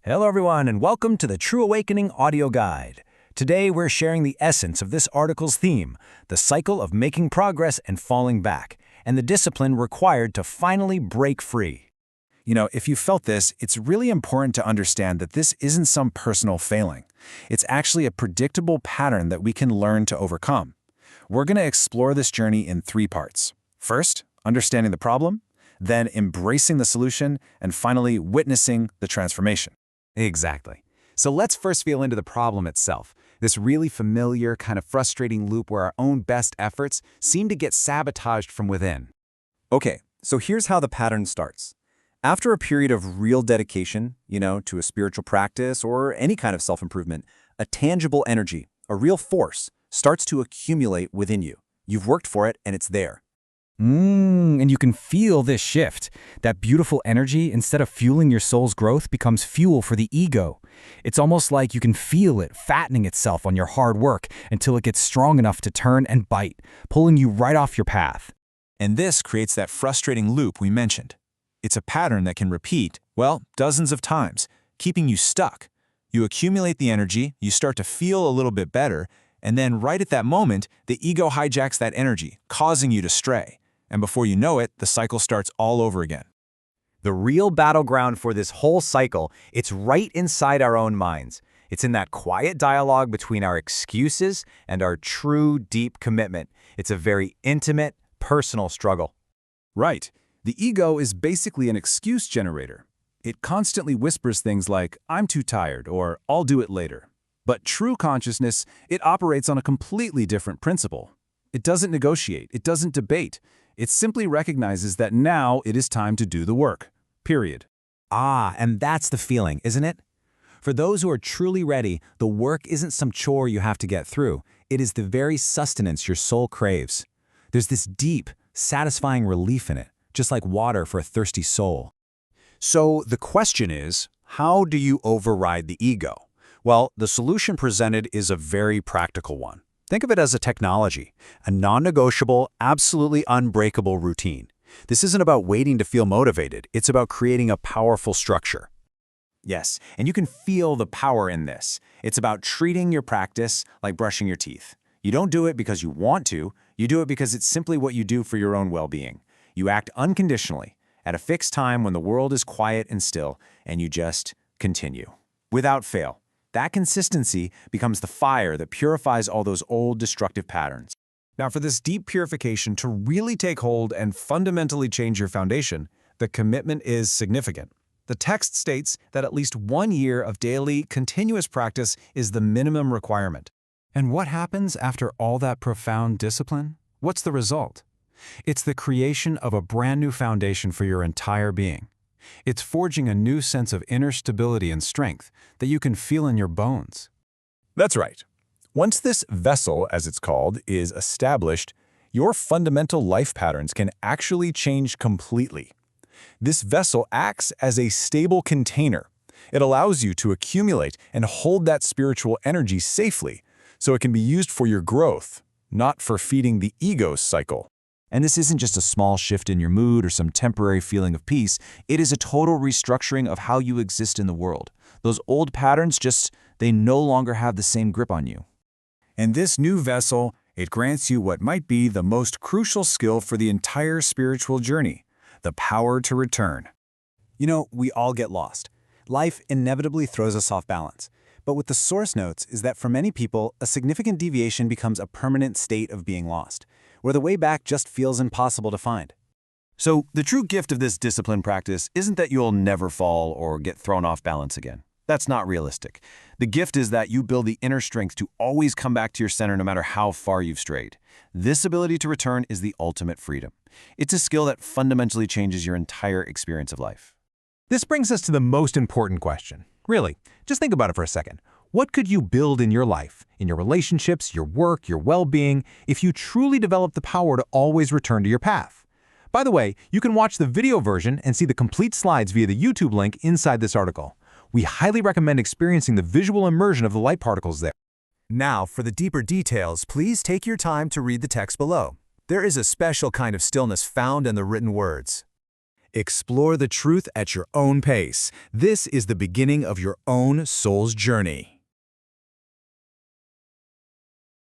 Hello everyone and welcome to the True Awakening audio guide. Today we're sharing the essence of this article's theme, the cycle of making progress and falling back, and the discipline required to finally break free. If you felt this, it's really important to understand that this isn't some personal failing. It's actually a predictable pattern that we can learn to overcome. We're going to explore this journey in 3 parts. First, understanding the problem, then embracing the solution, and finally witnessing the transformation. Exactly. So let's first feel into the problem itself, this really familiar, kind of frustrating loop where our own best efforts seem to get sabotaged from within. Okay, so here's how the pattern starts. After a period of real dedication, to a spiritual practice or any kind of self-improvement, a tangible energy, a real force, starts to accumulate within you. You've worked for it and it's there. And you can feel this shift. That beautiful energy, instead of fueling your soul's growth, becomes fuel for the ego. It's almost like you can feel it fattening itself on your hard work until it gets strong enough to turn and bite, pulling you right off your path. And this creates that frustrating loop we mentioned. It's a pattern that can repeat, dozens of times, keeping you stuck. You accumulate the energy, you start to feel a little bit better, and then right at that moment, the ego hijacks that energy, causing you to stray. And before you know it, the cycle starts all over again. The real battleground for this whole cycle, it's right inside our own minds. It's in that quiet dialogue between our excuses and our true, deep commitment. It's a very intimate, personal struggle. Right. The ego is basically an excuse generator. It constantly whispers things like, "I'm too tired," or "I'll do it later." But true consciousness, it operates on a completely different principle. It doesn't negotiate, it doesn't debate. It simply recognizes that now it is time to do the work. Period. And that's the feeling, isn't it? For those who are truly ready, the work isn't some chore you have to get through. It is the very sustenance your soul craves. There's this deep, satisfying relief in it, just like water for a thirsty soul. So the question is, how do you override the ego? Well, the solution presented is a very practical one. Think of it as a technology, a non-negotiable, absolutely unbreakable routine. This isn't about waiting to feel motivated, it's about creating a powerful structure. Yes, and you can feel the power in this. It's about treating your practice like brushing your teeth. You don't do it because you want to, you do it because it's simply what you do for your own well-being. You act unconditionally, at a fixed time when the world is quiet and still, and you just continue, without fail. That consistency becomes the fire that purifies all those old destructive patterns. Now, for this deep purification to really take hold and fundamentally change your foundation, the commitment is significant. The text states that at least 1 year of daily, continuous practice is the minimum requirement. And what happens after all that profound discipline? What's the result? It's the creation of a brand new foundation for your entire being. It's forging a new sense of inner stability and strength that you can feel in your bones. That's right. Once this vessel, as it's called, is established, your fundamental life patterns can actually change completely. This vessel acts as a stable container. It allows you to accumulate and hold that spiritual energy safely, so it can be used for your growth, not for feeding the ego's cycle. And this isn't just a small shift in your mood or some temporary feeling of peace. It is a total restructuring of how you exist in the world. Those old patterns they no longer have the same grip on you. And this new vessel, it grants you what might be the most crucial skill for the entire spiritual journey, the power to return. We all get lost. Life inevitably throws us off balance. But what the source notes is that for many people, a significant deviation becomes a permanent state of being lost, where the way back just feels impossible to find. So the true gift of this discipline practice isn't that you'll never fall or get thrown off balance again. That's not realistic. The gift is that you build the inner strength to always come back to your center no matter how far you've strayed. This ability to return is the ultimate freedom. It's a skill that fundamentally changes your entire experience of life. This brings us to the most important question. Really, just think about it for a second. What could you build in your life, in your relationships, your work, your well-being, if you truly develop the power to always return to your path? By the way, you can watch the video version and see the complete slides via the YouTube link inside this article. We highly recommend experiencing the visual immersion of the light particles there. Now, for the deeper details, please take your time to read the text below. There is a special kind of stillness found in the written words. Explore the truth at your own pace. This is the beginning of your own soul's journey.